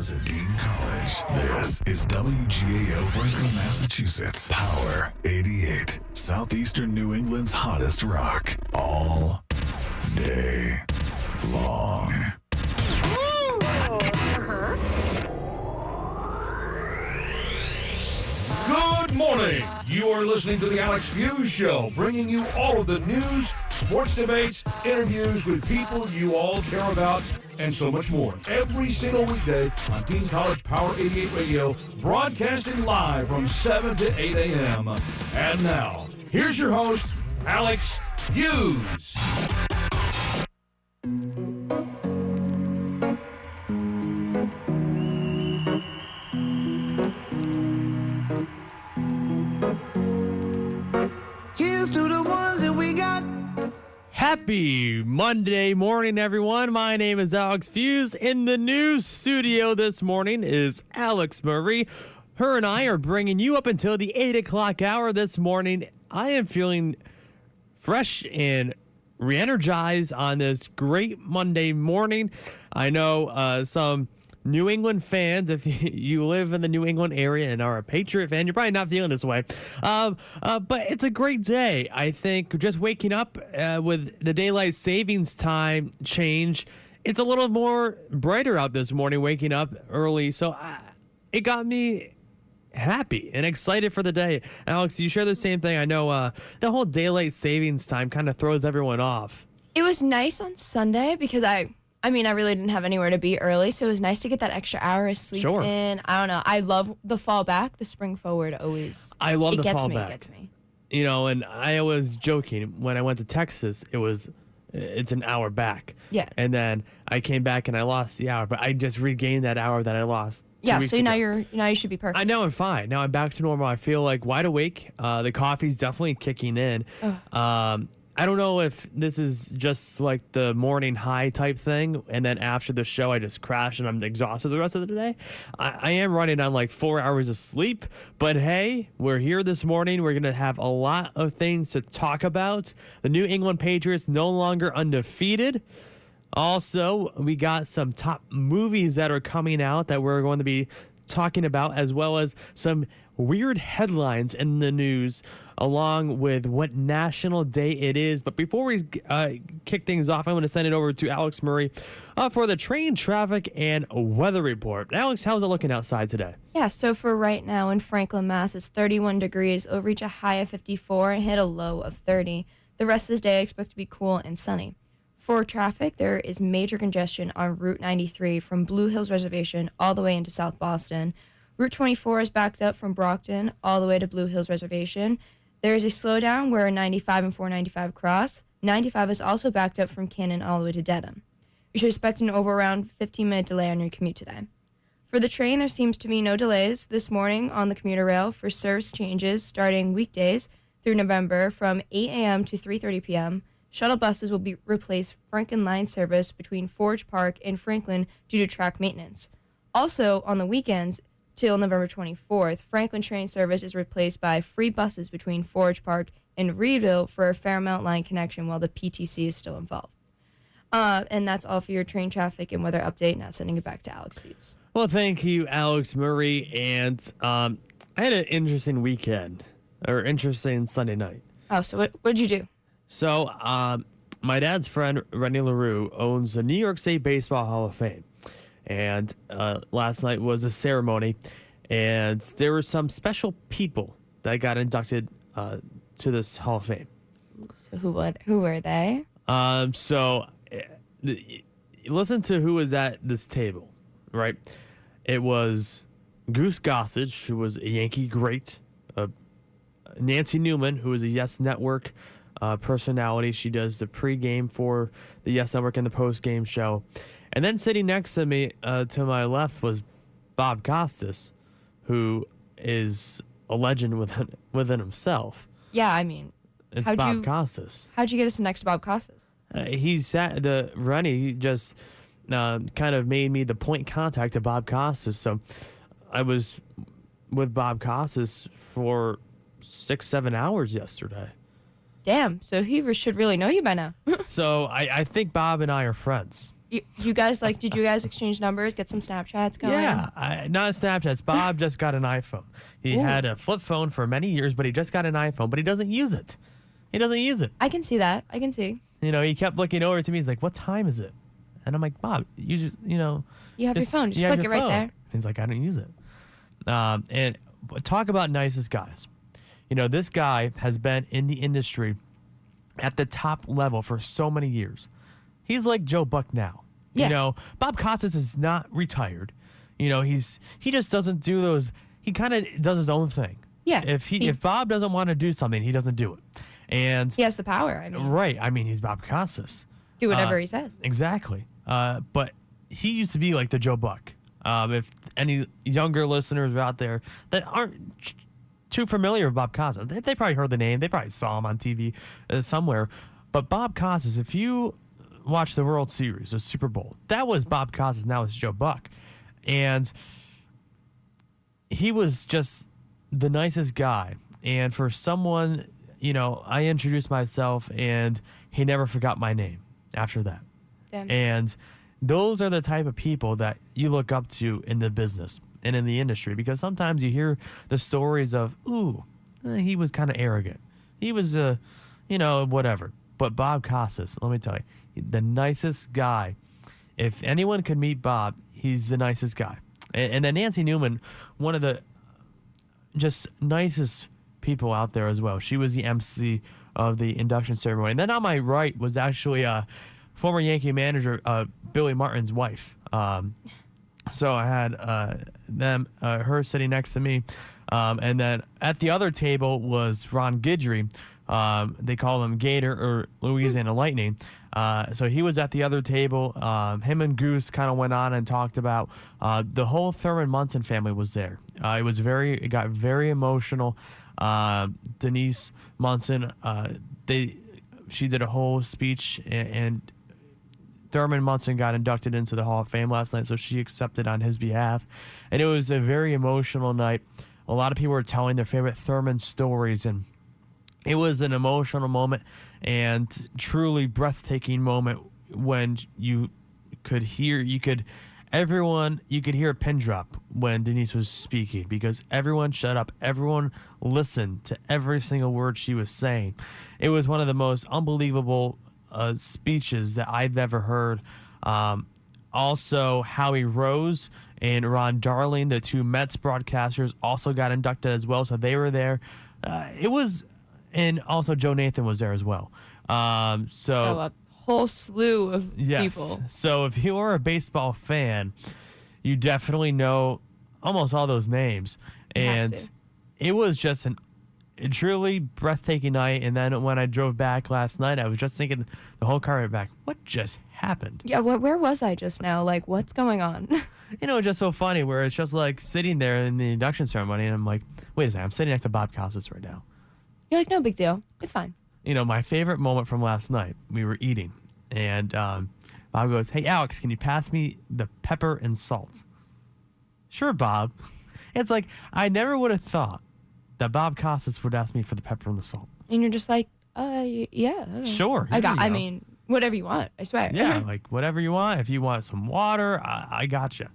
studios at Dean College. This is WGAF Franklin, Massachusetts. Power 88. Southeastern New England's hottest rock. All day long. Good morning. You are listening to the Alex Feuz Show, bringing you all of the news, sports debates, interviews with people you all care about, and so much more. Every single weekday on Dean College Power 88 Radio, broadcasting live from 7 to 8 a.m. And now, here's your host, Alex Feuz. Happy Monday morning, everyone. My name is Alex Feuz. In the news studio this morning is Alex Murray. Her and I are bringing you up until the 8 o'clock hour this morning. I am feeling fresh and re-energized on this great Monday morning. I know some New England fans, if you live in the New England area and are a Patriot fan, you're probably not feeling this way. But it's a great day. I think just waking up with the daylight savings time change, it's a little more brighter out this morning, waking up early. So it got me happy and excited for the day. Alex, do you share the same thing? I know the whole daylight savings time kind of throws everyone off. It was nice on Sunday because I really didn't have anywhere to be early, so it was nice to get that extra hour of sleep in. I don't know. I love the fall back, the spring forward always. I love the fall back. back. It gets me. You know, and I was joking. When I went to Texas, it's an hour back. Yeah. And then I came back and I lost the hour, but I just regained that hour that I lost. Yeah, so now you should be perfect. I know I'm fine. Now I'm back to normal. I feel like wide awake. The coffee's definitely kicking in. I don't know if this is just like the morning high type thing, and then after the show I just crash and I'm exhausted the rest of the day. I am running on like 4 hours of sleep, but hey, we're here this morning. We're going to have a lot of things to talk about. The New England Patriots no longer undefeated. Also, we got some top movies that are coming out that we're going to be talking about, as well as some weird headlines in the news, along with what national day it is. But before we kick things off, I'm going to send it over to Alex Murray for the train traffic and weather report. Alex, how's it looking outside today? Yeah, so for right now in Franklin, Mass, it's 31 degrees. It'll reach a high of 54 and hit a low of 30. The rest of this day I expect to be cool and sunny. For traffic, there is major congestion on Route 93 from Blue Hills Reservation all the way into South Boston. Route 24 is backed up from Brockton all the way to Blue Hills Reservation. There is a slowdown where 95 and 495 cross. 95 is also backed up from Cannon all the way to Dedham. You should expect an over around 15-minute delay on your commute today. For the train, there seems to be no delays this morning on the commuter rail for service changes starting weekdays through November from 8 a.m. to 3:30 p.m. Shuttle buses will be replace Franklin line service between Forge Park and Franklin due to track maintenance. Also, on the weekends, till November 24th, Franklin train service is replaced by free buses between Forge Park and Reedville for a Fairmount line connection while the PTC is still involved. And that's all for your train traffic and weather update. Now sending it back to Alex Feuz. Well, thank you, Alex Murray. And I had an interesting weekend, or interesting Sunday night. Oh, so what did you do? So my dad's friend, Rennie LaRue, owns the New York State Baseball Hall of Fame. And last night was a ceremony, and there were some special people that got inducted to this Hall of Fame. So who were they? Listen to who was at this table, right? It was Goose Gossage, who was a Yankee great, Nancy Newman, who is a Yes Network personality. She does the pregame for the Yes Network and the postgame show. And then sitting next to me, to my left, was Bob Costas, who is a legend within himself. Yeah, I mean, it's Bob Costas. How'd you get us next to Bob Costas? He just kind of made me the point contact to Bob Costas. So I was with Bob Costas for 6-7 hours yesterday. Damn, so he should really know you by now. So I think Bob and I are friends. You guys did you guys exchange numbers, get some Snapchats going? Yeah, not Snapchats. Bob just got an iPhone. He had a flip phone for many years, but he just got an iPhone, but he doesn't use it. He doesn't use it. I can see that. I can see. He kept looking over to me. He's like, "What time is it?" And I'm like, "Bob, you just, You have your phone. Just you have click it your right phone." there. He's like, "I don't use it." And talk about nicest guys. This guy has been in the industry at the top level for so many years. He's like Joe Buck now. Yeah. Bob Costas is not retired. He just doesn't do those. He kind of does his own thing. Yeah. If Bob doesn't want to do something, he doesn't do it. And he has the power. right. He's Bob Costas. Do whatever he says. Exactly. But he used to be like the Joe Buck. If any younger listeners are out there that aren't too familiar with Bob Costas, they probably heard the name. They probably saw him on TV somewhere. But Bob Costas, if you watch the World Series, the Super Bowl, that was Bob Costas. Now it's Joe Buck. And he was just the nicest guy. And for someone, I introduced myself and he never forgot my name after that. Damn. And those are the type of people that you look up to in the business and in the industry, because sometimes you hear the stories of, he was kind of arrogant. He was, whatever. But Bob Costas, let me tell you, the nicest guy. If anyone could meet Bob, he's the nicest guy. And then Nancy Newman, one of the just nicest people out there as well. She was the MC of the induction ceremony. And then on my right was actually former Yankee manager Billy Martin's wife. So I had her sitting next to me. And then at the other table was Ron Guidry. They call him Gator or Louisiana Lightning. So he was at the other table. Him and Goose kind of went on and talked about the whole Thurman Munson family was there. It got very emotional. Denise Munson, she did a whole speech, and Thurman Munson got inducted into the Hall of Fame last night, so she accepted on his behalf. And it was a very emotional night. A lot of people were telling their favorite Thurman stories, and it was an emotional moment and truly breathtaking moment when you could hear a pin drop when Denise was speaking, because everyone shut up. Everyone listened to every single word she was saying. It was one of the most unbelievable speeches that I've ever heard. Also, Howie Rose and Ron Darling, the two Mets broadcasters, also got inducted as well, so they were there. And also Joe Nathan was there as well. So a whole slew of people. So if you are a baseball fan, you definitely know almost all those names. And it was just a truly breathtaking night. And then when I drove back last night, I was just thinking the whole car ride back, what just happened? Yeah, where was I just now? Like, what's going on? Just so funny where it's just like sitting there in the induction ceremony, and I'm like, wait a second, I'm sitting next to Bob Costas right now. You're like, no big deal. It's fine. My favorite moment from last night, we were eating, and Bob goes, "Hey, Alex, can you pass me the pepper and salt?" Sure, Bob. It's like, I never would have thought that Bob Costas would ask me for the pepper and the salt. And you're just like, yeah. Okay. Sure. I mean, whatever you want, I swear. Yeah, like whatever you want. If you want some water, I got you.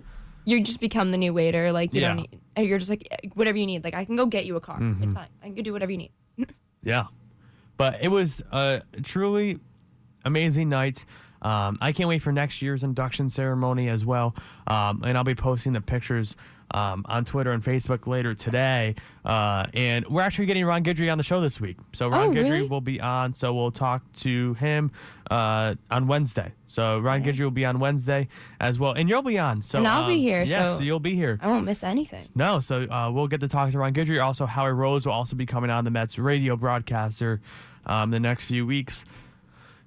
You just become the new waiter. Like, you Yeah. don't need, you're just like, whatever you need. Like, I can go get you a car. Mm-hmm. It's fine. I can go do whatever you need. Yeah. But it was a truly amazing night. I can't wait for next year's induction ceremony as well. And I'll be posting the pictures on Twitter and Facebook later today. And we're actually getting Ron Guidry on the show this week. So Ron Guidry really? will be on. So we'll talk to him on Wednesday. So Ron Guidry will be on Wednesday as well. And you'll be on. So, and I'll be here. Yes, so you'll be here. I won't miss anything. No, so we'll get to talk to Ron Guidry. Also, Howie Rose will also be coming on, the Mets radio broadcaster, the next few weeks.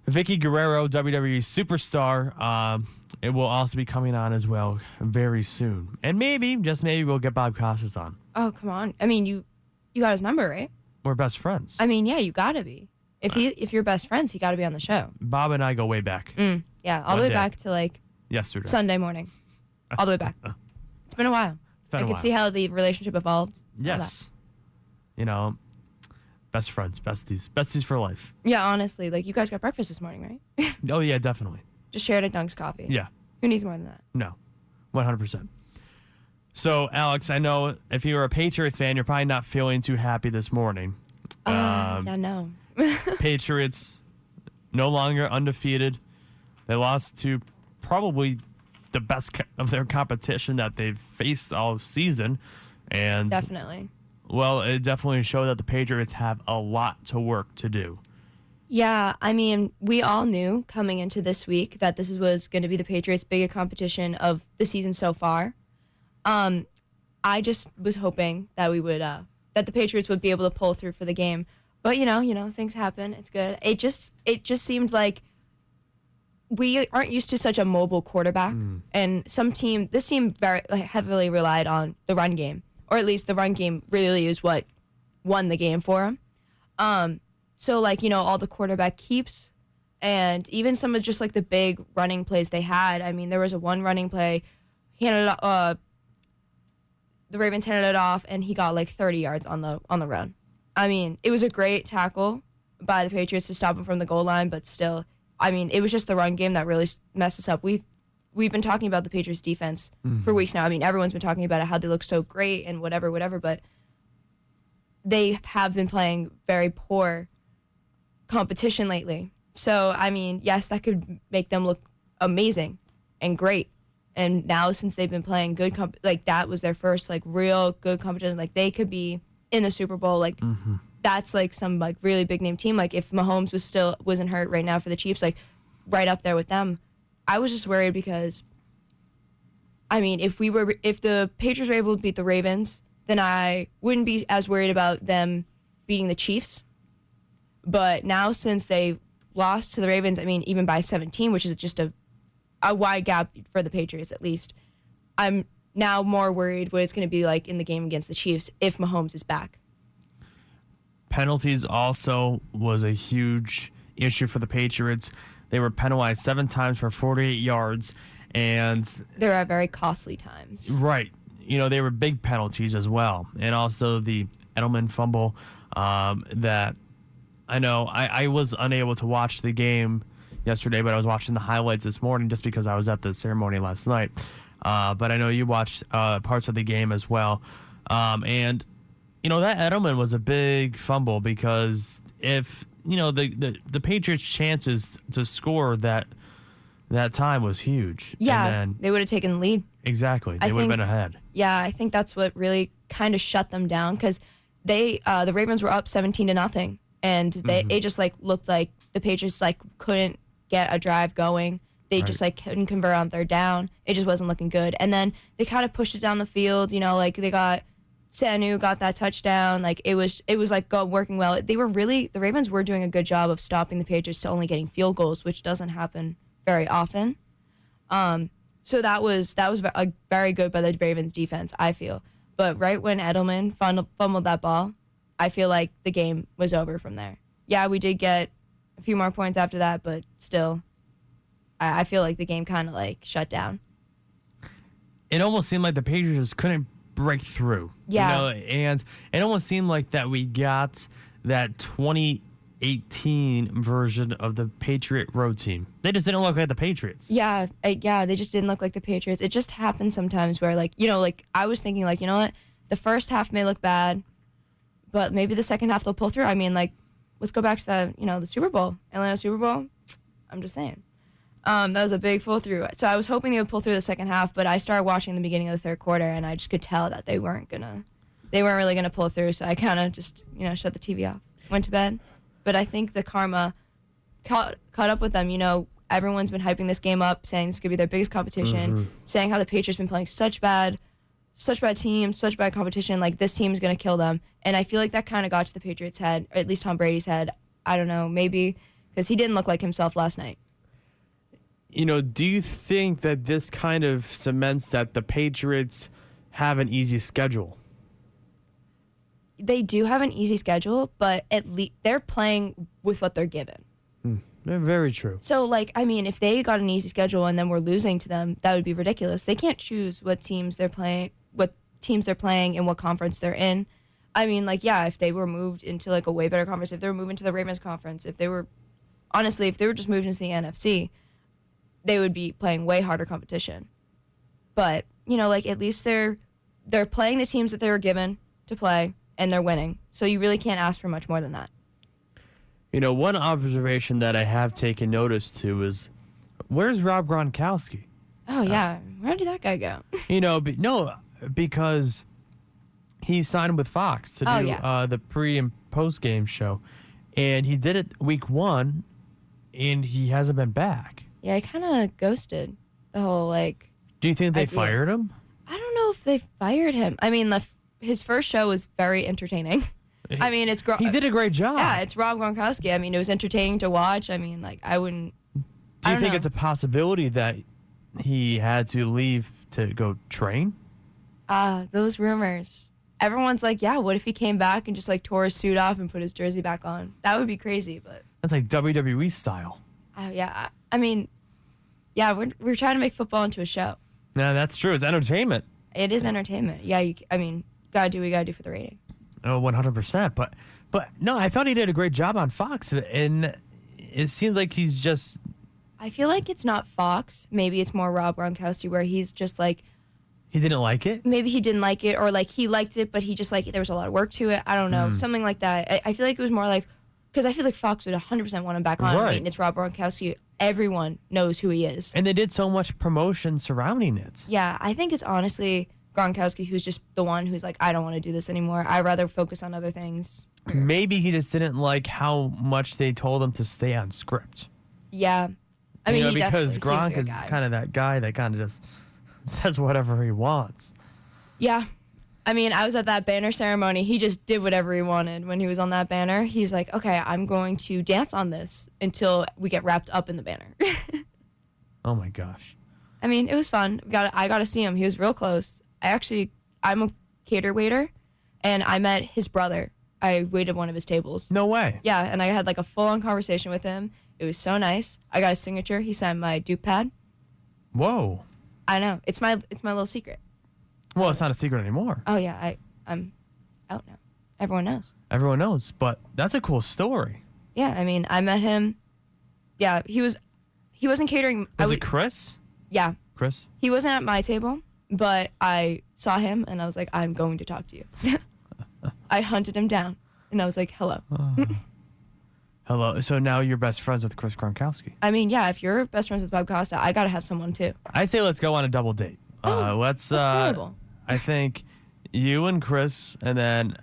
Vicky Guerrero, WWE superstar, it will also be coming on as well very soon. And maybe, just maybe, we'll get Bob Costas on. Oh, come on. I mean, you got his number, right? We're best friends. I mean, yeah, you gotta be. If you're best friends, he gotta be on the show. Bob and I go way back. Yeah, all the way back to like yesterday. Sunday morning. All the way back. It's been a while. I can see how the relationship evolved. Yes. Best friends, besties for life. Yeah, honestly, like you guys got breakfast this morning, right? Oh yeah, definitely. Just share it at Dunk's Coffee. Yeah. Who needs more than that? No. 100%. So, Alex, I know if you're a Patriots fan, you're probably not feeling too happy this morning. Yeah, no. Patriots no longer undefeated. They lost to probably the best of their competition that they've faced all season. And Definitely. well, it definitely showed that the Patriots have a lot to work to do. Yeah, I mean, we all knew coming into this week that this was going to be the Patriots' biggest competition of the season so far. I just was hoping that we would that the Patriots would be able to pull through for the game. But you know, things happen. It's good. It just seemed like we aren't used to such a mobile quarterback, and this team very heavily relied on the run game, or at least the run game really is what won the game for them. So like, all the quarterback keeps, and even some of just like the big running plays they had. I mean, there was a one running play, the Ravens handed it off, and he got like 30 yards on the run. I mean, it was a great tackle by the Patriots to stop him from the goal line, but still, I mean, it was just the run game that really messed us up. We've been talking about the Patriots defense for weeks now. I mean, everyone's been talking about it, how they look so great and whatever, but they have been playing very poor competition lately. So, I mean, yes, that could make them look amazing and great. And now since they've been playing good, that was their first like real good competition. Like they could be in the Super Bowl. Like that's like some like really big name team. Like if Mahomes wasn't hurt right now for the Chiefs, like right up there with them. I was just worried because, I mean, if the Patriots were able to beat the Ravens, then I wouldn't be as worried about them beating the Chiefs. But now since they lost to the Ravens, I mean, even by 17, which is just a wide gap for the Patriots at least, I'm now more worried what it's going to be like in the game against the Chiefs if Mahomes is back. Penalties also was a huge issue for the Patriots. They were penalized 7 times for 48 yards, and there are very costly times. Right. They were big penalties as well. And also the Edelman fumble that I know I was unable to watch the game yesterday, but I was watching the highlights this morning just because I was at the ceremony last night. But I know you watched parts of the game as well. And, that Edelman was a big fumble because if, the Patriots' chances to score that time was huge. Yeah, and then, they would have taken the lead. Exactly. They would have been ahead. Yeah, I think that's what really kind of shut them down because the Ravens were up 17-0. And it just like looked like the Patriots like couldn't get a drive going. They just like couldn't convert on third down. It just wasn't looking good. And then they kind of pushed it down the field. Like they got Sanu got that touchdown. Like it was like working well. The Ravens were doing a good job of stopping the Patriots to only getting field goals, which doesn't happen very often. So that was very good by the Ravens defense, I feel. But right when Edelman fumbled that ball, I feel like the game was over from there. Yeah, we did get a few more points after that, but still, I feel like the game kind of like shut down. It almost seemed like the Patriots couldn't break through. Yeah. And it almost seemed like that we got that 2018 version of the Patriot road team. They just didn't look like the Patriots. Yeah, they just didn't look like the Patriots. It just happens sometimes where like, I was thinking like, what? The first half may look bad, but maybe the second half they'll pull through. I mean, like, let's go back to the Super Bowl, Atlanta Super Bowl. I'm just saying. That was a big pull through. So I was hoping they would pull through the second half, but I started watching the beginning of the third quarter, and I just could tell that they weren't really gonna pull through. So I kind of just shut the TV off, went to bed. But I think the karma caught up with them. Everyone's been hyping this game up, saying this could be their biggest competition, saying how the Patriots been playing such bad teams, such bad competition, like this team's going to kill them. And I feel like that kind of got to the Patriots' head, or at least Tom Brady's head. I don't know, maybe, because he didn't look like himself last night. Do you think that this kind of cements that the Patriots have an easy schedule? They do have an easy schedule, but at least they're playing with what they're given. Very true. So, like, I mean, if they got an easy schedule and then we're losing to them, that would be ridiculous. They can't choose what teams they're playing and what conference they're in. I mean, like, yeah, if they were moved into, like, a way better conference, if they were moved into the Ravens conference, if they were just moved into the NFC, they would be playing way harder competition. But, like at least they're playing the teams that they were given to play and they're winning. So you really can't ask for much more than that. One observation that I have taken notice to is, where's Rob Gronkowski? Oh, yeah. Where did that guy go? Because he signed with Fox to do the pre- and post-game show. And he did it week 1, and he hasn't been back. Yeah, he kind of ghosted the whole, Do you think they idea. fired him? I don't know if they fired him. I mean, his first show was very entertaining. I mean, He did a great job. Yeah, it's Rob Gronkowski. I mean, it was entertaining to watch. I mean, I wouldn't... Do you think it's a possibility that he had to leave to go train? Those rumors. Everyone's like, yeah, what if he came back and just tore his suit off and put his jersey back on? That would be crazy, but... That's like WWE style. Yeah, I mean, yeah, we're trying to make football into a show. Yeah, that's true. It's entertainment. It is entertainment. Yeah, gotta do what you gotta do for the rating. Oh, 100%. But no, I thought he did a great job on Fox, and it seems like he's just... I feel like it's not Fox. Maybe it's more Rob Gronkowski, where he's just He didn't like it? Maybe he didn't like it, or he liked it, but he just there was a lot of work to it. I don't know, something like that. I feel like it was more because I feel like Fox would 100% want him back on. Right. I mean, it's Rob Gronkowski. Everyone knows who he is. And they did so much promotion surrounding it. Yeah, I think it's honestly Gronkowski who's just the one who's I don't want to do this anymore. I'd rather focus on other things. Maybe he just didn't like how much they told him to stay on script. Yeah. I mean, he because definitely Gronk seems like a is guy. kind of that guy that kind of just says whatever he wants. Yeah. I mean, I was at that banner ceremony. He just did whatever he wanted when he was on that banner. He's like, okay, I'm going to dance on this until we get wrapped up in the banner. Oh, my gosh. I mean, it was fun. I got to see him. He was real close. I'm a cater waiter, and I met his brother. I waited one of his tables. No way. Yeah, and I had a full-on conversation with him. It was so nice. I got his signature. He signed my dupe pad. Whoa. I know. It's my little secret. Well, it's not a secret anymore. Oh, yeah. I'm out now. Everyone knows. Everyone knows, but that's a cool story. Yeah, I mean, I met him. Yeah, he wasn't catering. Was it Chris? Yeah. Chris? He wasn't at my table, but I saw him, and I was like, I'm going to talk to you. I hunted him down, and I was like, hello. Hello. So now you're best friends with Chris Gronkowski. I mean, yeah, if you're best friends with Bob Costa, I got to have someone, too. I say let's go on a double date. That's valuable. I think you and Chris, and then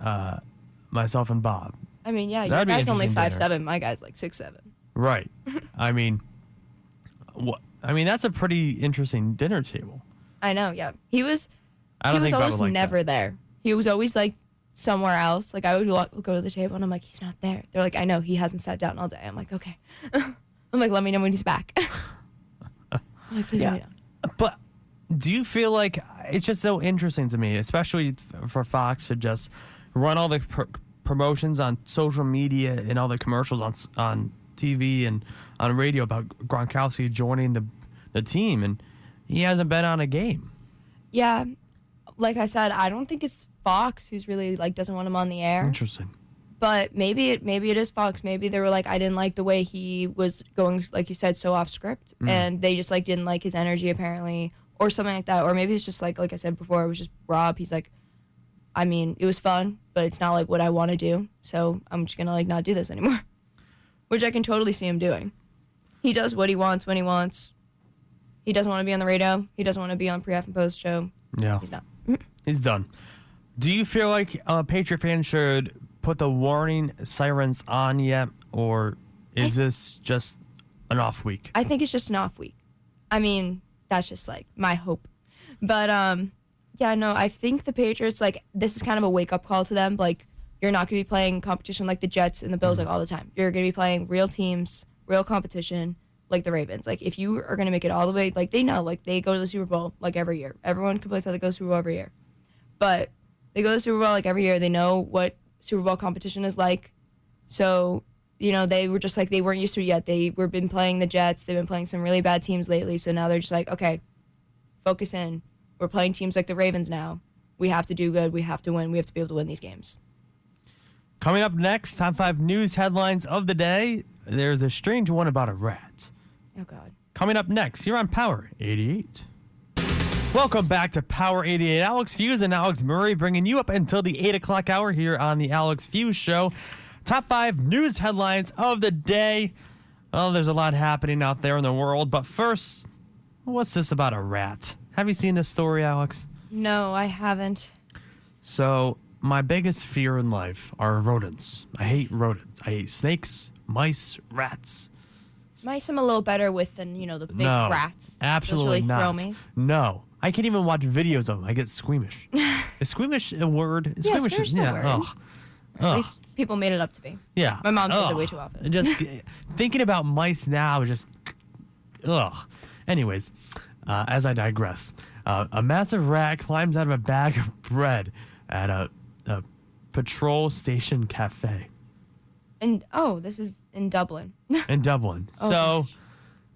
myself and Bob. I mean, yeah, your That'd be guy's only interesting 5'7". My guy's 6'7". Right. I mean, that's a pretty interesting dinner table. I know, yeah. He was Bob always would like never that. there. He was always somewhere else. I would go to the table, and I'm like, he's not there. They're like, I know, he hasn't sat down all day. I'm like, okay. I'm like, let me know when he's back. I'm like, please let me know. But do you feel like it's just so interesting to me, especially for Fox to just run all the promotions on social media and all the commercials on TV and on radio about Gronkowski joining the team, and he hasn't been on a game. Yeah, like I said, I don't think it's Fox who's really doesn't want him on the air. Interesting. But maybe it is Fox. Maybe they were like, I didn't like the way he was going, like you said, so off script, and they just didn't like his energy apparently, or something like that. Or maybe it's just like I said before, it was just Rob. He's like, I mean, it was fun, but it's not what I want to do, so I'm just gonna not do this anymore. Which I can totally see him doing. He does what he wants when he wants. He doesn't want to be on the radio. He doesn't want to be on pre-half and post show. Yeah. He's not. He's done. Do you feel like Patriot fans should put the warning sirens on yet, or is this just an off week? I think it's just an off week. I mean, that's just my hope. But yeah, no, I think the Patriots this is kind of a wake up call to them. You're not going to be playing competition like the Jets and the Bills all the time. You're going to be playing real teams, real competition like the Ravens. If you are going to make it all the way, they know, they go to the Super Bowl every year. Everyone complains how they go to the Super Bowl every year. But they go to the Super Bowl every year. They know what Super Bowl competition is like. So, they were just they weren't used to it yet. They were been playing the Jets. They've been playing some really bad teams lately. So now they're just okay, focus in. We're playing teams like the Ravens now. We have to do good. We have to win. We have to be able to win these games. Coming up next, top 5 news headlines of the day. There's a strange one about a rat. Oh, God. coming up next here on Power 88. Welcome back to Power 88. Alex Feuz and Alex Murray bringing you up until the 8 o'clock hour here on the Alex Feuz Show. Top 5 news headlines of the day. Oh, there's a lot happening out there in the world. But first, what's this about a rat? Have you seen this story, Alex? No, I haven't. So, my biggest fear in life are rodents. I hate rodents. I hate snakes, mice, rats. Mice I'm a little better with than, the big No, rats. absolutely Those really not. throw me. No. I can't even watch videos of them. I get squeamish. Is squeamish a word? Yeah, squeamish is a word. Ugh. At least people made it up to be. Yeah. My mom says it Ugh. way too often. Just thinking about mice now is just, ugh. Anyways, as I digress, a massive rat climbs out of a bag of bread at a patrol station cafe And this is in Dublin. in Dublin. Oh, So, gosh.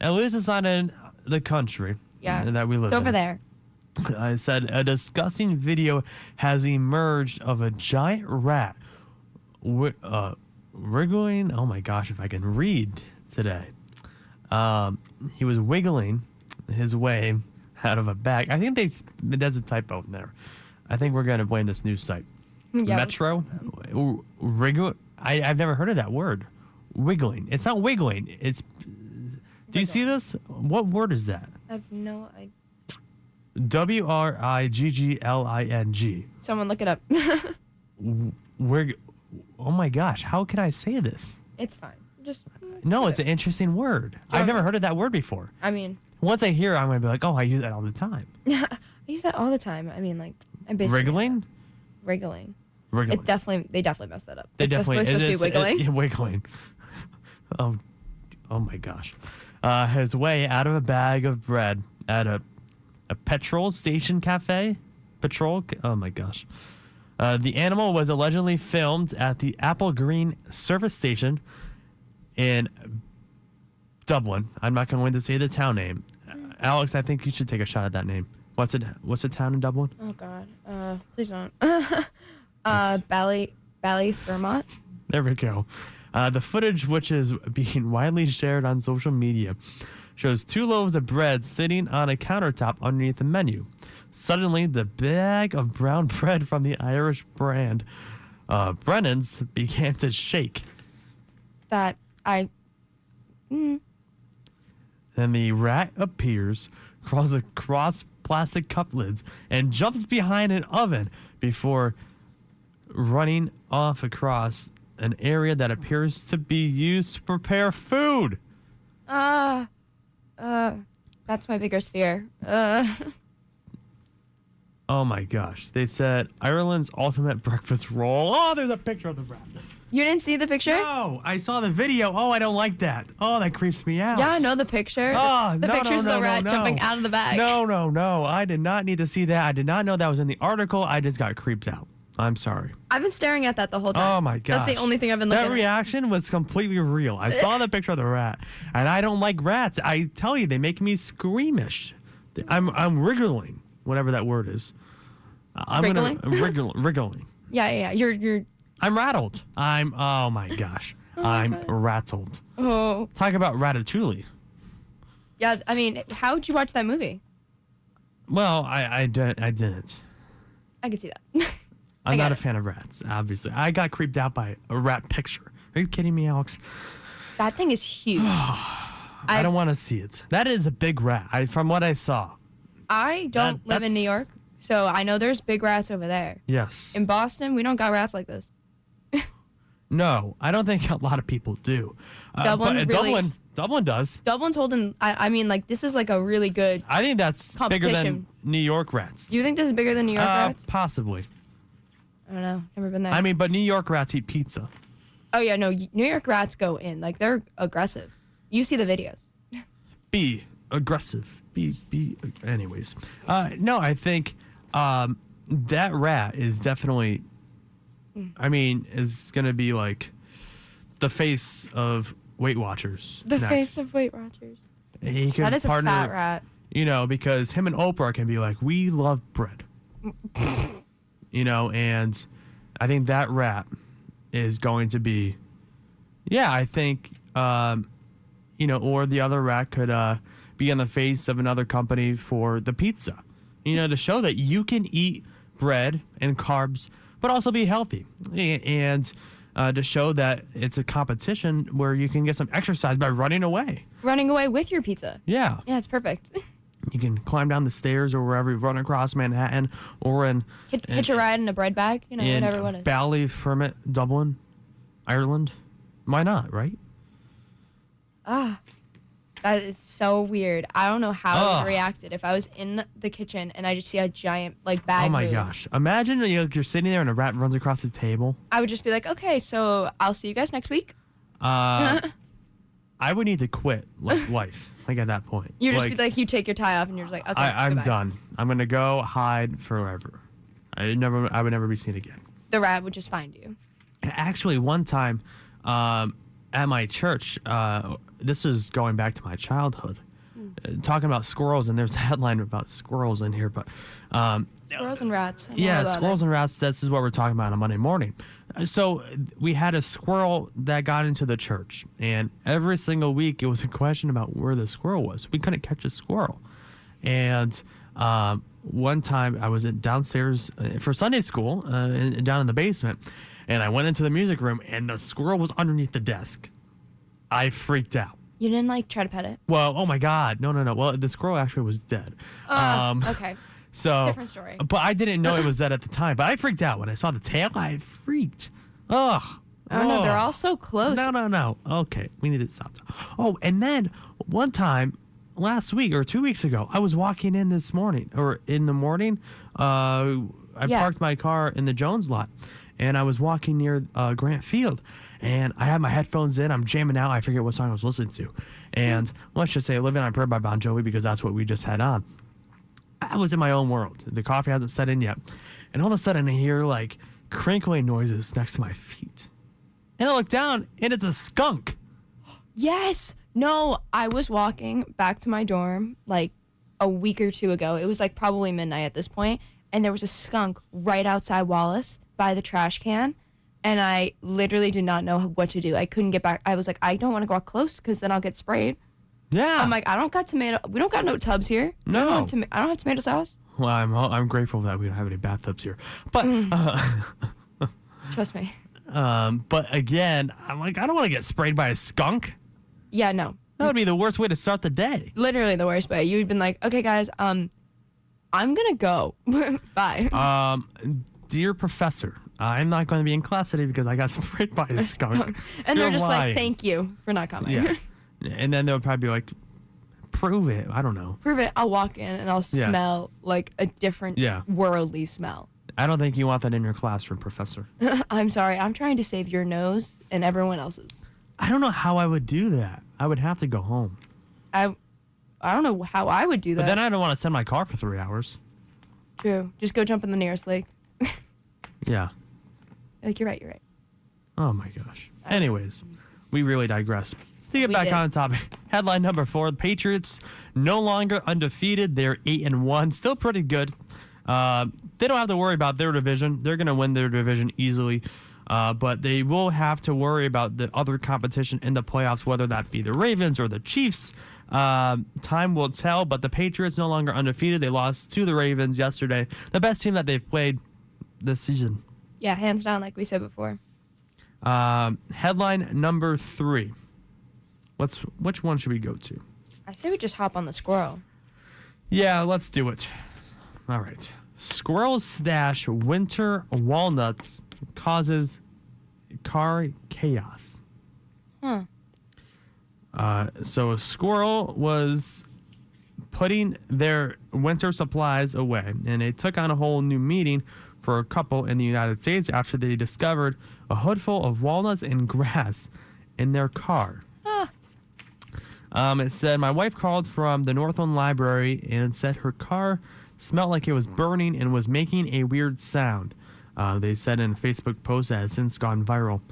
at least it's not in the country that we live It's over in. there. I said a disgusting video has emerged of a giant rat wriggling. Oh my gosh, if I can read today. He was wiggling his way out of a bag. I think there's a typo in there. I think we're going to blame this news site. Yeah. Metro? Wriggle? I've never heard of that word. Wiggling. It's not wiggling. It's. Do you see this? What word is that? I have no idea. Wriggling. Someone look it up. Oh my gosh, how can I say this? It's fine. Just No, skip it's it. an interesting word. I've never heard of that word before. I mean, Once I hear it, I'm going to be like, oh, I use that all the time. I use that all the time. I mean, like, I'm basically Wriggling? wriggling. Wriggling. They definitely messed that up. They It's definitely supposed to be wiggling. wiggling. Oh my gosh. His way out of a bag of bread at a petrol station cafe. Oh my gosh. The animal was allegedly filmed at the Apple Green service station in Dublin. I'm not going to say the town name. Alex, I think you should take a shot at that name. What's the town in Dublin? Oh God. Please don't. Ballyfermot. There we go. The footage, which is being widely shared on social media, shows 2 loaves of bread sitting on a countertop underneath the menu. Suddenly, the bag of brown bread from the Irish brand Brennan's began to shake. That I. Then the rat appears, crawls across plastic cup lids, and jumps behind an oven before running off across an area that appears to be used to prepare food. That's my biggest fear. Oh my gosh. They said Ireland's ultimate breakfast roll. Oh, there's a picture of the rat. You didn't see the picture? No, I saw the video. Oh, I don't like that. Oh, that creeps me out. Yeah, I know the picture. Oh, the no, picture's no, the no, rat no. jumping out of the bag. No. I did not need to see that. I did not know that was in the article. I just got creeped out. I'm sorry. I've been staring at that the whole time. Oh my gosh. That's the only thing I've been looking That at. reaction was completely real. I saw the picture of the rat, and I don't like rats. I tell you, they make me squeamish. I'm wriggling, whatever that word is. Wriggling? Wriggling. Yeah. You're. I'm rattled. Oh my gosh. I'm rattled. Oh. Talk about Ratatouille. Yeah. I mean, how'd you watch that movie? Well, I didn't. I could see that. I'm I not get a it. fan of rats, obviously. I got creeped out by a rat picture. Are you kidding me, Alex? That thing is huge. I don't want to see it. That is a big rat, from what I saw. I don't live in New York, so I know there's big rats over there. Yes. In Boston, we don't got rats like this. No, I don't think a lot of people do. Dublin's but really- Dublin does. Dublin's holding. I mean, like, this is like a really good. I think that's bigger than Competition. New York rats. You think this is bigger than New York rats? Possibly. I don't know. Never been there. I mean, but New York rats eat pizza. Oh yeah, no. New York rats go in. Like, they're aggressive. You see the videos. Be aggressive. Anyways. No, I think that rat is definitely, is going to be like the face of Weight Watchers. The next. face of Weight Watchers. He could That is a partner, fat rat. because him and Oprah can be like, we love bread. And I think that rat is going to be, I think, or the other rat could be on the face of another company for the pizza. To show that you can eat bread and carbs, but also be healthy. And to show that it's a competition where you can get some exercise by running away. Running away with your pizza. Yeah. Yeah, it's perfect. You can climb down the stairs or wherever you run across Manhattan or in Hitch a ride in a bread bag, whatever it is. Ballyfermot, Dublin, Ireland. Why not, right? That is so weird. I don't know how I would react if I was in the kitchen and I just see a giant bag. Oh my move. gosh! Imagine you're sitting there and a rat runs across the table. I would just be like, okay, so I'll see you guys next week. I would need to quit life. At that point, You just be like, you take your tie off and you're just like, okay, I'm goodbye. done. I'm gonna go hide forever. I would never be seen again. The rat would just find you. Actually, one time, at my church, this is going back to my childhood, talking about squirrels, and there's a headline about squirrels in here, but Squirrels and rats. squirrels and rats. This is what we're talking about on Monday morning. So we had a squirrel that got into the church, and every single week it was a question about where the squirrel was. We couldn't catch a squirrel, and one time I was downstairs for Sunday school, down in the basement, and I went into the music room, and the squirrel was underneath the desk. I freaked out. You didn't try to pet it? Well, oh my God, no. Well, the squirrel actually was dead. Okay. So Different story. But I didn't know it was dead at the time. But I freaked out when I saw the tail. I freaked. Ugh. I don't know. They're all so close. No. Okay, we need to stop. Oh, and then one time last week or 2 weeks ago, I was walking in the morning. I parked my car in the Jones lot, and I was walking near Grant Field, and I had my headphones in. I'm jamming out. I forget what song I was listening to, and let's just say "Living on Prayer" by Bon Jovi, because that's what we just had on. I was in my own world. The coffee hasn't set in yet, and all of a sudden I hear crinkling noises next to my feet, and I look down, and it's a skunk. Yes. No, I was walking back to my dorm a week or two ago. It was probably midnight at this point, and there was a skunk right outside Wallace by the trash can, and I literally did not know what to do. I couldn't get back. I was like, I don't want to go out close because then I'll get sprayed. Yeah. I'm like, I don't got tomato. We don't got no tubs here. No. I don't have tomato sauce. Well, I'm grateful that we don't have any bathtubs here, but Trust me. but again, I'm like, I don't want to get sprayed by a skunk. Yeah, no. That would be the worst way to start the day. Literally the worst way. You'd been like, okay, guys, I'm gonna go. Bye. Dear professor, I'm not going to be in class today because I got sprayed by a skunk. And You're they're just lying. like, thank you for not coming. Yeah. And then they'll probably be like, prove it. I don't know. Prove it. I'll walk in and I'll smell a different worldly smell. I don't think you want that in your classroom, professor. I'm sorry. I'm trying to save your nose and everyone else's. I don't know how I would do that. I would have to go home. I don't know how I would do that. But then I don't want to send my car for 3 hours. True. Just go jump in the nearest lake. Yeah. You're right. Oh my gosh. Anyways, we really digress. To get We back did. on topic, headline number 4: the Patriots no longer undefeated. They're 8-1, still pretty good. They don't have to worry about their division. They're going to win their division easily. But they will have to worry about the other competition in the playoffs, whether that be the Ravens or the Chiefs. Time will tell, but the Patriots no longer undefeated. They lost to the Ravens yesterday, the best team that they've played this season. Yeah, hands down, like we said before. Headline number 3. Which one should we go to? I say we just hop on the squirrel. Yeah, let's do it. All right. Squirrels stash winter walnuts causes car chaos. So a squirrel was putting their winter supplies away, and they took on a whole new meeting for a couple in the United States after they discovered a hood full of walnuts and grass in their car. It said, my wife called from the Northland Library and said her car smelled like it was burning and was making a weird sound. They said in a Facebook post that has since gone viral.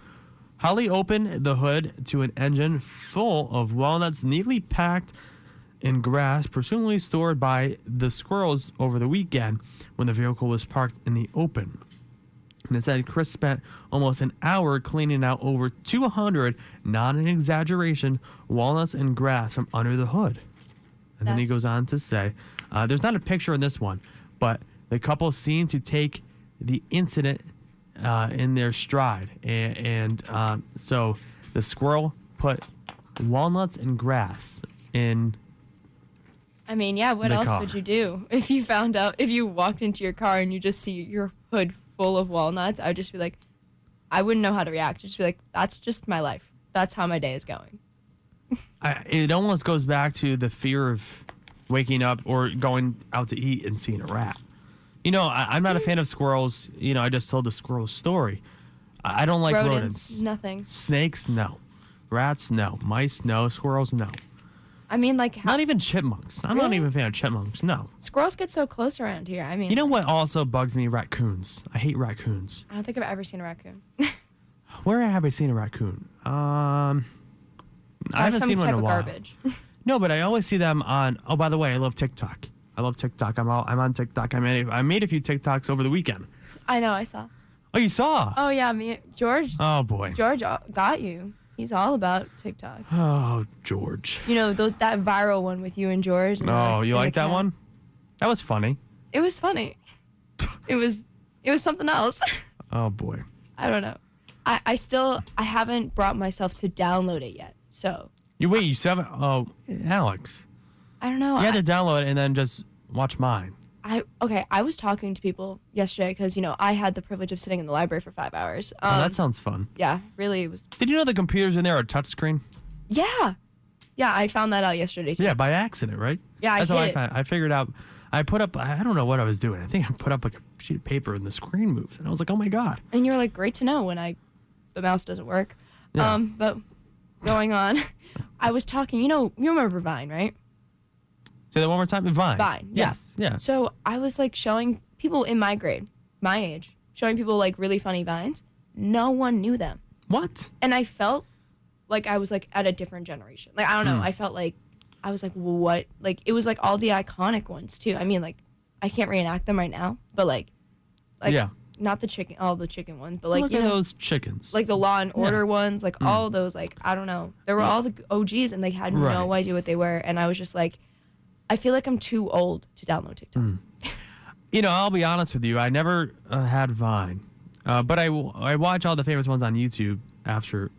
Holly opened the hood to an engine full of walnuts neatly packed in grass, presumably stored by the squirrels over the weekend when the vehicle was parked in the open. And it said Chris spent almost an hour cleaning out over 200, not an exaggeration, walnuts and grass from under the hood. And then he That's- goes on to say, there's not a picture in this one, but the couple seem to take the incident in their stride. And so the squirrel put walnuts and grass in. I mean, yeah, what The else car. would you do if you found out, if you walked into your car and you just see your hood full of walnuts? I would just be like, I wouldn't know how to react. Just be like, that's just my life. That's how my day is going. It almost goes back to the fear of waking up or going out to eat and seeing a rat. You know, I'm not a fan of squirrels. You know, I just told the squirrel story. I don't like rodents. Nothing. Snakes, no. Rats, no. Mice, no. Squirrels, no. I mean, like, how, Not even chipmunks. I'm not Really? even a fan of chipmunks, no. squirrels get so close around here. I mean, You know what also bugs me? Raccoons. I hate raccoons. I don't think I've ever seen a raccoon. Where have I seen a raccoon? I haven't some seen one type in a of while. garbage. No, but I always see them on. Oh, by the way, I love TikTok. I'm on TikTok. I made a few TikToks over the weekend. I know, I saw. Oh, you saw? Oh yeah, George. Oh boy. George got you. He's all about TikTok. Oh, George. You know that viral one with you and George. And Oh, you and like the that cat. one? That was funny. It was funny. it was something else. Oh boy. I don't know. I haven't brought myself to download it yet. So You still haven't? Oh, Alex. I don't know. You had to download it and then just watch mine. I was talking to people yesterday because I had the privilege of sitting in the library for 5 hours. Oh, that sounds fun. Yeah, really, it was. Did you know the computers in there are touchscreen? Yeah, I found that out yesterday too. Yeah, by accident, right? Yeah, I That's how hit I it. found. I figured out. I put up. I don't know what I was doing. I think I put up like a sheet of paper and the screen moved, and I was like, "Oh my god!" And you were like, great to know when the mouse doesn't work. Yeah. But going on, I was talking. You remember Vine, right? Say that one more time. Vine. Vine, yeah. Yes. Yeah. So I was like showing people in my grade, my age, showing people like really funny Vines. No one knew them. What? And I felt like I was like at a different generation. Like, I don't know. I felt like I was like, what? Like, it was like all the iconic ones too. I mean, like, I can't reenact them right now, but like Yeah. not all the chicken ones, but like, Look at those chickens. like the Law and Order Yeah. ones, like all those, like, I don't know. There were all the OGs and they had no Right. idea what they were. And I was just like, I feel like I'm too old to download TikTok. I'll be honest with you. I never had Vine, but I watch all the famous ones on YouTube after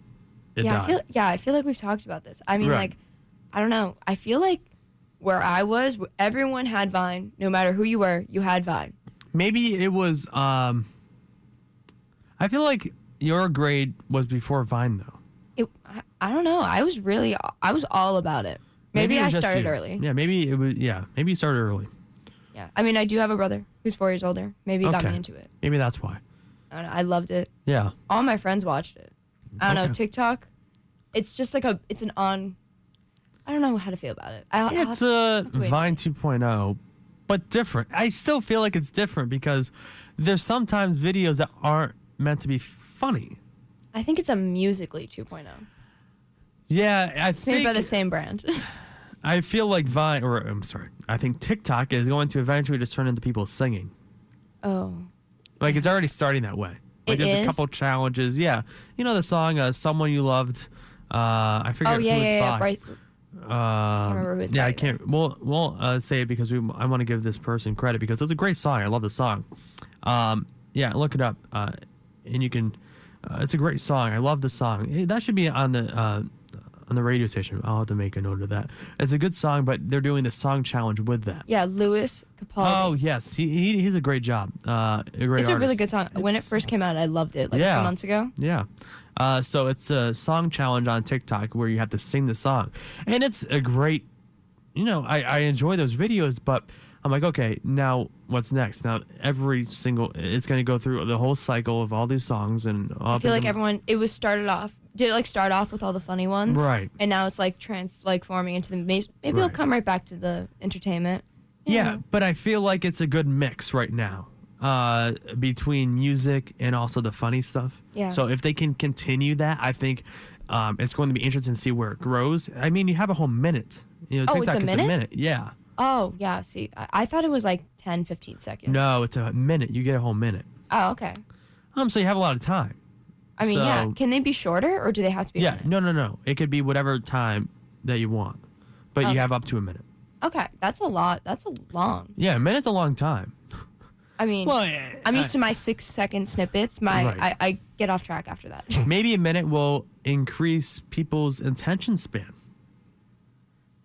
it died. I feel like we've talked about this. I mean, Right. like, I don't know. I feel like where I was, everyone had Vine. No matter who you were, you had Vine. Maybe it was. I feel like your grade was before Vine, though. I don't know. I was all about it. Maybe it I was just started you. early. Yeah, maybe it was. Yeah, maybe you started early. Yeah. I mean, I do have a brother who's 4 years older. Maybe he got Okay. me into it. Maybe that's why. I don't know. I loved it. Yeah. All my friends watched it. I don't know. Okay. TikTok, it's just like I don't know how to feel about it. It's a to wait and Vine 2.0, but different. I still feel like it's different because there's sometimes videos that aren't meant to be funny. I think it's a Musically 2.0. Yeah, I It's made think by the same brand. I feel like Vine, or I'm sorry, I think TikTok is going to eventually just turn into people singing. Oh. Like it's already starting that way. Like It there's is? a couple challenges. Yeah, you know the song "Someone You Loved." I forget Oh, yeah, who it's yeah, by. right. remember who it's Yeah, by I either. can't. We'll say it because I want to give this person credit because it's a great song. I love the song. Yeah, look it up, and you can. It's a great song. I love the song. That should be on the radio station. I'll have to make a note of that. It's a good song, but they're doing the song challenge with that. Yeah, Louis Capaldi. Oh yes, he's a great job. A great It's a really artist. good song. When it It's- first came out, I loved it. Like a Yeah. few months ago. Yeah. So it's a song challenge on TikTok where you have to sing the song. And it's a great, I enjoy those videos, but I'm like, okay, now what's next? Now it's going to go through the whole cycle of all these songs. And I feel like did it like start off with all the funny ones? Right. And now it's like forming into maybe it'll Right. come right back to the entertainment. Yeah, but I feel like it's a good mix right now between music and also the funny stuff. Yeah. So if they can continue that, I think it's going to be interesting to see where it grows. I mean, you have a whole minute. Oh, it's TikTok a is minute? a minute. Yeah. Oh, yeah. See, I thought it was like 10, 15 seconds. No, it's a minute. You get a whole minute. Oh, okay. So you have a lot of time. I mean, So- yeah. Can they be shorter or do they have to be a Yeah. minute? No. It could be whatever time that you want, but Okay. you have up to a minute. Okay, that's a lot. That's a long. Yeah, a minute's a long time. I mean, Well, I'm used to my 6-second snippets. Right. I get off track after that. Maybe a minute will increase people's attention span.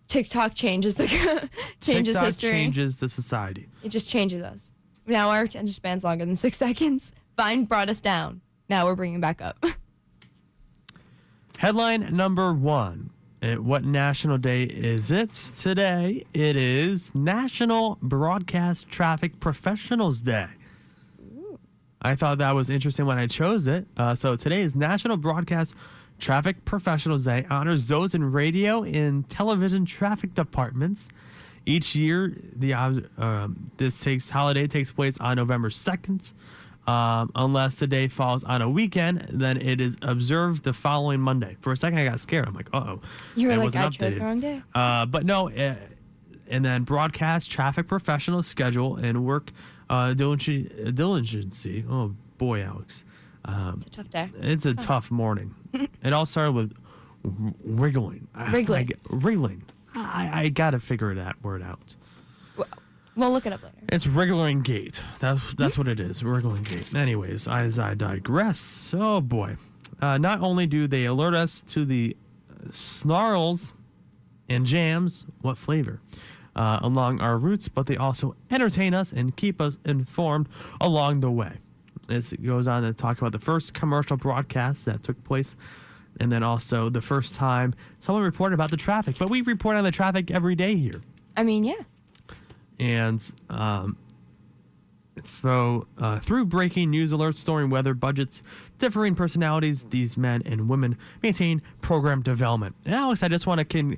TikTok changes TikTok history. changes the society. It just changes us. Now our attention span's longer than 6 seconds. Vine brought us down. Now we're bringing it back up. Headline number 1. What national day is it today? It is National Broadcast Traffic Professionals Day. I thought that was interesting when I chose it. So today is National Broadcast Traffic Professionals Day. Honors those in radio and television traffic departments. Each year, this holiday takes place on November 2nd. Unless the day falls on a weekend, then it is observed the following Monday. For a second, I got scared. I'm like, uh-oh. You were It like, wasn't I chose updated. the wrong day. But no, and then broadcast traffic professionals schedule and work diligency. Oh, boy, Alex. It's a tough day. It's a tough morning. It all started with wriggling. Wriggling. I got to figure that word out. We'll look it up later. It's wriggling gate. That's what it is. Wriggling gate. Anyways, as I digress. Oh boy. Not only do they alert us to the snarls and jams, what flavor, along our routes, but they also entertain us and keep us informed along the way. It goes on to talk about the first commercial broadcast that took place, and then also the first time someone reported about the traffic. But we report on the traffic every day here. I mean, yeah. And through breaking news alerts, storing weather, budgets, differing personalities, these men and women maintain program development. And Alex, I just want to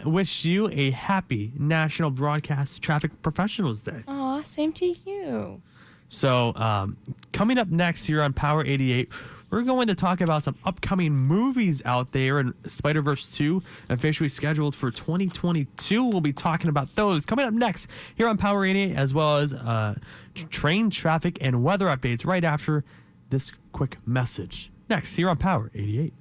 wish you a happy National Broadcast Traffic Professionals Day. Aw, same to you. So coming up next here on Power 88, we're going to talk about some upcoming movies out there, and Spider-Verse 2 officially scheduled for 2022. We'll be talking about those coming up next here on Power 88, as well as train traffic and weather updates right after this quick message. Next here on Power 88.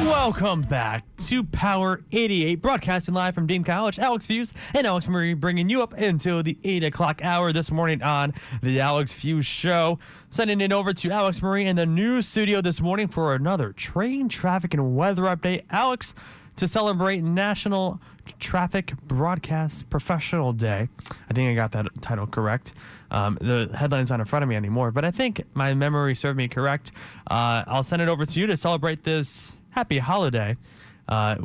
Welcome back to Power 88, broadcasting live from Dean College. Alex Feuz and Alex Murray bringing you up until the 8 o'clock hour this morning on the Alex Feuz Show. Sending it over to Alex Murray in the news studio this morning for another train traffic and weather update. Alex, to celebrate National Traffic Broadcast Professional Day. I think I got that title correct. The headline's not in front of me anymore, but I think my memory served me correct. I'll send it over to you to celebrate this happy holiday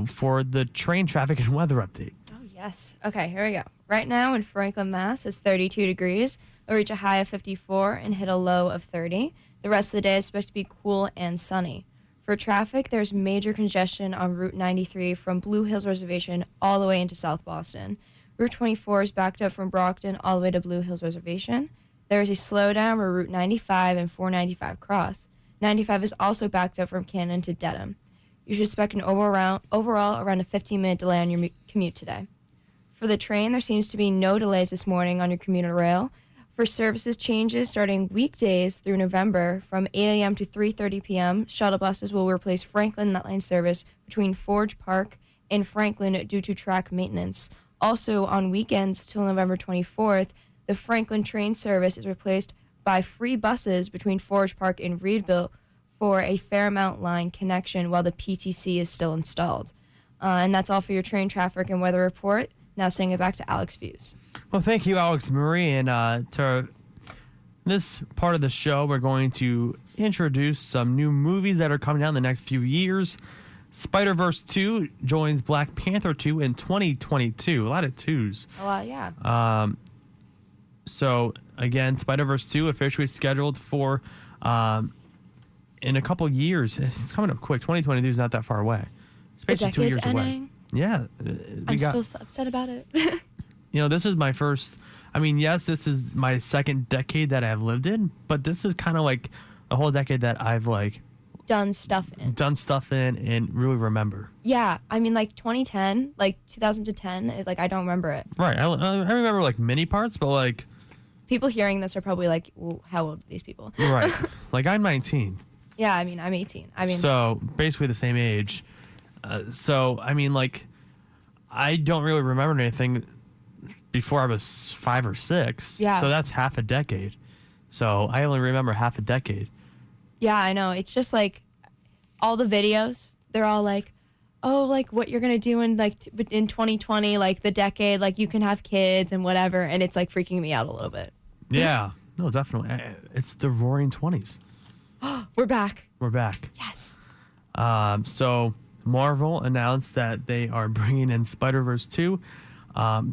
for the train traffic and weather update. Oh, yes. Okay, here we go. Right now in Franklin, Mass, it's 32 degrees. It'll reach a high of 54 and hit a low of 30. The rest of the day is expected to be cool and sunny. For traffic, there's major congestion on Route 93 from Blue Hills Reservation all the way into South Boston. Route 24 is backed up from Brockton all the way to Blue Hills Reservation. There is a slowdown where Route 95 and 495 cross. 95 is also backed up from Cannon to Dedham. You should expect an overall around a 15-minute delay on your commute today. For the train, there seems to be no delays this morning on your commuter rail. For services changes starting weekdays through November from 8 a.m. to 3:30 p.m., shuttle buses will replace Franklin Nutline service between Forge Park and Franklin due to track maintenance. Also, on weekends till November 24th, the Franklin train service is replaced by free buses between Forge Park and Reedville for a Fairmount line connection while the PTC is still installed. And that's all for your train traffic and weather report. Now sending it back to Alex Feuz. Well, thank you, Alex Murray. And to this part of the show, we're going to introduce some new movies that are coming out in the next few years. Spider-Verse 2 joins Black Panther 2 in 2022. A lot of twos. A lot, yeah. So, again, Spider-Verse 2 officially scheduled for in a couple years. It's coming up quick. 2022 is not that far away. It's basically 2 years away. Yeah. I'm still upset about it. This is my first. I mean, yes, this is my second decade that I've lived in, but this is kind of like the whole decade that I've done stuff in and really remember. Yeah, I mean, 2010, 2000 to 10, I don't remember it. Right. I remember mini parts, but people hearing this are probably well, how old are these people? Right. I'm 19. Yeah, I mean, I'm 18. So basically the same age. So I mean, I don't really remember anything before I was 5 or 6. Yeah. So that's half a decade. So I only remember half a decade. Yeah, I know. It's just like all the videos, they're all like, oh, like what you're going to do in in 2020, like the decade, like you can have kids and whatever. And it's like freaking me out a little bit. Yeah. No, definitely. It's the roaring 20s. We're back. We're back. Yes. So Marvel announced that they are bringing in Spider-Verse 2.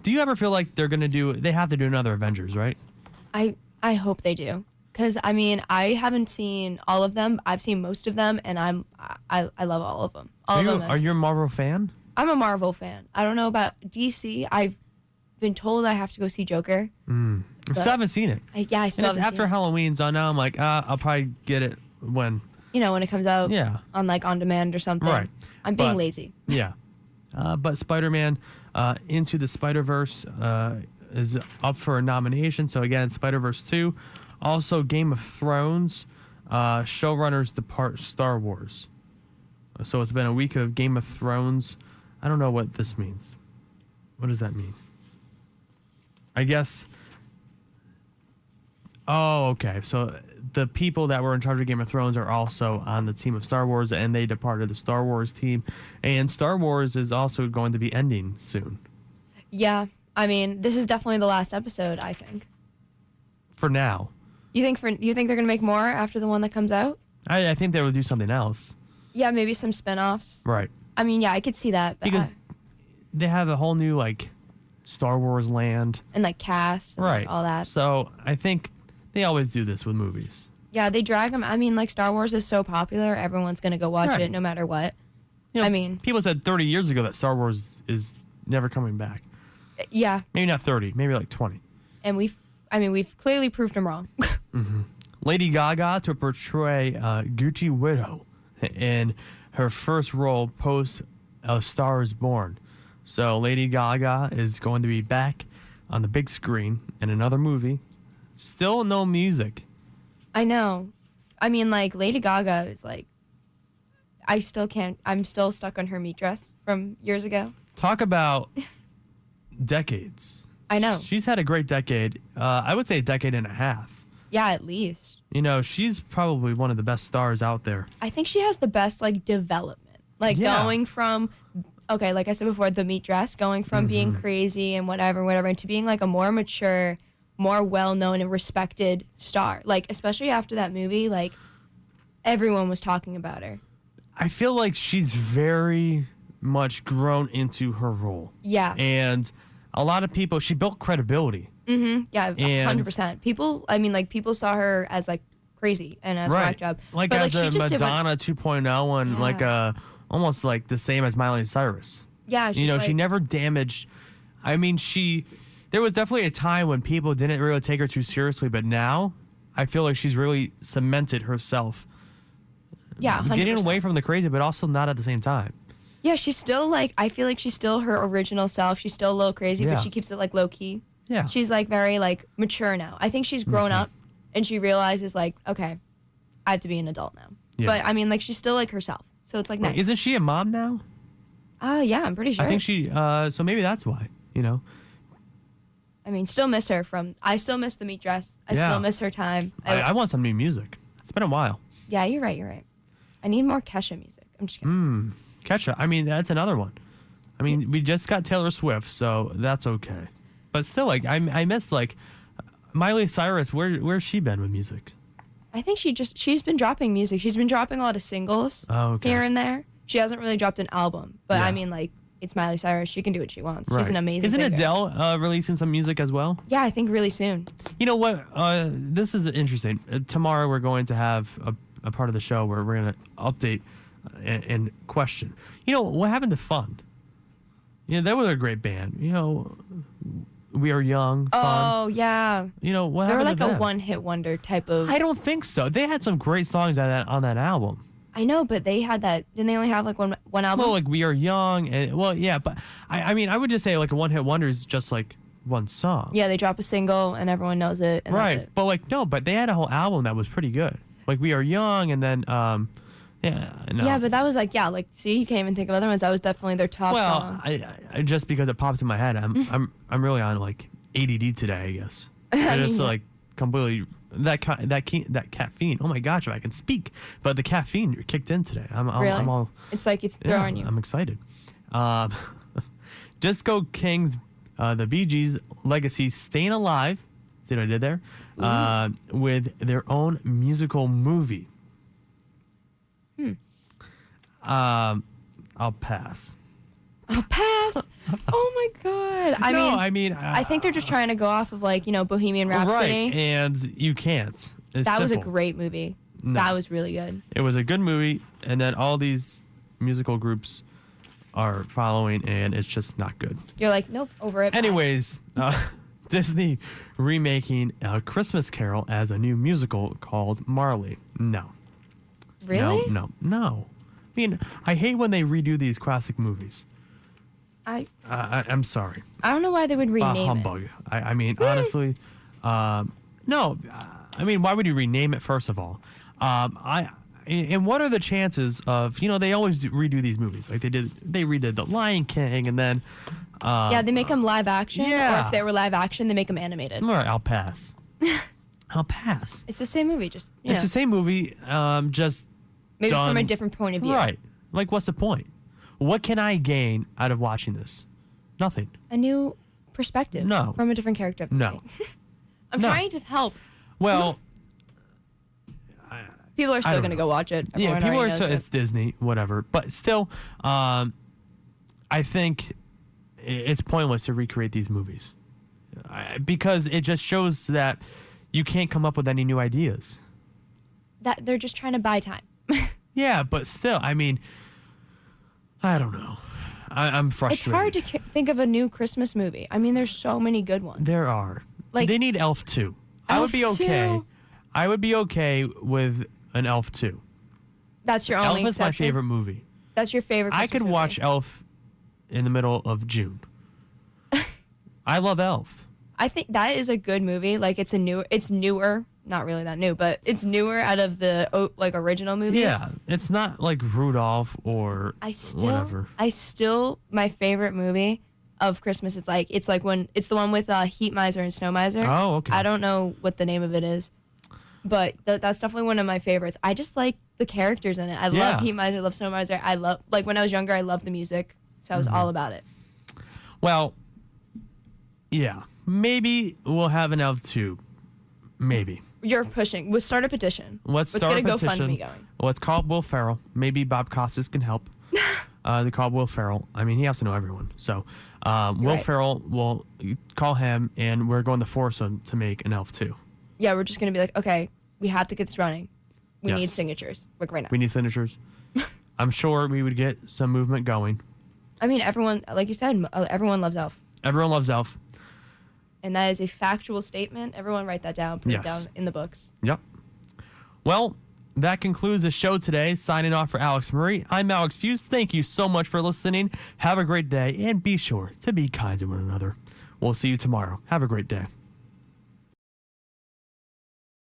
Do you ever feel like they have to do another Avengers, right? I hope they do. Because, I mean, I haven't seen all of them. I've seen most of them, and I love all of them. Are you a Marvel fan? I'm a Marvel fan. I don't know about DC. I've been told I have to go see Joker. I still haven't seen it. I still And it's haven't after seen it. Halloween, so now I'm like, I'll probably get it when. When it comes out on on demand or something. Right. I'm being But- lazy. Yeah. But Spider-Man Into the Spider-Verse is up for a nomination. So again, Spider-Verse 2. Also, Game of Thrones. Showrunners depart Star Wars. So it's been a week of Game of Thrones. I don't know what this means. What does that mean? I guess... Oh, okay. So the people that were in charge of Game of Thrones are also on the team of Star Wars, and they departed the Star Wars team. And Star Wars is also going to be ending soon. Yeah. I mean, this is definitely the last episode, I think. For now. You think they're going to make more after the one that comes out? I think they would do something else. Yeah, maybe some spin-offs. Right. I mean, yeah, I could see that. But Because they have a whole new, Star Wars land. and cast and Right. all that. So I think they always do this with movies. Yeah, they drag them. I mean, Star Wars is so popular, everyone's going to go watch Right. it no matter what. You know, I mean- people said 30 years ago that Star Wars is never coming back. Yeah, Maybe not 30, maybe 20. and we've clearly proved them wrong. Lady Gaga to portray Gucci Widow in her first role post A Star is Born. So Lady Gaga is going to be back on the big screen in another movie. Still no music. I know. I mean, Lady Gaga is I still can't. I'm still stuck on her meat dress from years ago. Talk about decades. I know. She's had a great decade. I would say a decade and a half. Yeah, at least. She's probably one of the best stars out there. I think she has the best development. Yeah. Going from, okay, like I said before, the meat dress, going from being crazy and whatever, into being a more mature, more well-known and respected star. Especially after that movie, everyone was talking about her. I feel like she's very much grown into her role. Yeah. And a lot of people, she built credibility. Yeah, And- 100%. People, people saw her as crazy and as Right. whack job. Like but as she a just did what- Madonna 2.0 and Yeah. almost the same as Miley Cyrus. Yeah, she's she never damaged. I mean, there was definitely a time when people didn't really take her too seriously, but now I feel like she's really cemented herself. yeah, 100%. Getting away from the crazy, but also not at the same time. Yeah, she's still I feel like she's still her original self. She's still a little crazy, Yeah. but she keeps it low key. Yeah. She's very mature now. I think she's grown up and she realizes okay, I have to be an adult now. Yeah. But I mean she's still herself. So it's nice. Isn't she a mom now? Yeah, I'm pretty sure. I think she. So maybe that's why. I mean, still miss her I still miss the meat dress. I Yeah. still miss her time. I want some new music. It's been a while. Yeah, you're right. I need more Kesha music. I'm just kidding. Kesha. I mean, that's another one. I mean, we just got Taylor Swift, so that's okay. But still, I miss Miley Cyrus. Where's she been with music? I think she's been dropping music. She's been dropping a lot of singles Okay. here and there. She hasn't really dropped an album, but Yeah. I mean, it's Miley Cyrus. She can do what she wants. She's an amazing Isn't singer. Adele releasing some music as well? Yeah, I think really soon. You know what? This is interesting. Tomorrow we're going to have a part of the show where we're going to update and question. What happened to Fun? They were a great band. We Are Young, Fun. Oh yeah, What they were happened to a them? one-hit wonder type of. I don't think so. They had some great songs on that album. I know, but they had that. Didn't they only have one album? Well, We Are Young, and yeah, but I mean, I would just say a one-hit wonder is just one song. Yeah, they drop a single and everyone knows it. And Right, That's it. but no, but they had a whole album that was pretty good. We Are Young, and then Yeah, I know. Yeah, but that was like, see, you can't even think of other ones. That was definitely their top well, song. I just because it popped in my head, I'm really on like ADD today, I guess. It's like completely that caffeine. Oh my gosh, if I can speak! But the caffeine kicked in today. I'm all. It's like it's throwing you. I'm excited. Disco Kings, the Bee Gees legacy, staying alive. See what I did there? With their own musical movie. I'll pass. I'll pass. Oh my god! I think they're just trying to go off of like Bohemian Rhapsody. Right, and you can't. It's that was a simple. great movie. No. That was really good. It was a good movie, and then all these musical groups are following, and it's just not good. You're like, nope, over it. Bye. Anyways, Disney remaking A Christmas Carol as a new musical called Marley. No. Really? No. I mean, I hate when they redo these classic movies. I'm sorry. I don't know why they would rename humbug. it. I mean, honestly, no. I mean, why would you rename it? First of all, and what are the chances of they always redo these movies like they redid The Lion King and then they make them live action. Yeah. Or if they were live action, they make them animated. All right, I'll pass. I'll pass. It's the same movie, just It's the same movie, just maybe done, from a different point of view. Right. Like, what's the point? What can I gain out of watching this? Nothing. A new perspective. No. From a different character. No. I'm trying to help. Well, People are still going to know. go watch it. yeah, Everyone people already are knows so it. it's Disney, whatever. But still, I think it's pointless to recreate these movies because it just shows that you can't come up with any new ideas. That they're just trying to buy time. Yeah, but still, I mean, I don't know. I'm frustrated. It's hard to think of a new Christmas movie. I mean, there's so many good ones. There are. Like- they need Elf 2. I would be Elf okay. 2? I would be okay with an Elf 2. That's your only Elf is my exception? favorite movie. That's your favorite Christmas I could movie? watch Elf in the middle of June. I love Elf. I think that is a good movie. Like it's newer, not really that new, but it's newer out of the original movies. Yeah, it's not like Rudolph or whatever. My favorite movie of Christmas. It's like when it's the one with Heat Miser and Snow Miser. Oh, okay. I don't know what the name of it is, but that's definitely one of my favorites. I just like the characters in it. I love Heat Miser, love Snow Miser. I love when I was younger, I loved the music, so I was all about it. Well, yeah, maybe we'll have an Elf 2. Maybe. You're pushing. We'll start a petition. Let's start get a a petition. GoFundMe going. Well, it's called Will Ferrell. Maybe Bob Costas can help. They call Will Ferrell. I mean, he has to know everyone. So Will right. Ferrell will call him, and we're going to force him to make an Elf 2. Yeah, we're just gonna be like, okay, we have to get this running. We Yes. need signatures, like right now. We need signatures. I'm sure we would get some movement going. I mean, everyone, like you said, everyone loves Elf. Everyone loves Elf. And that is a factual statement. Everyone write that down. Put it Yes. down in the books. Yep. Well, that concludes the show today. Signing off for Alex Murray. I'm Alex Feuz. Thank you so much for listening. Have a great day, and be sure to be kind to one another. We'll see you tomorrow. Have a great day.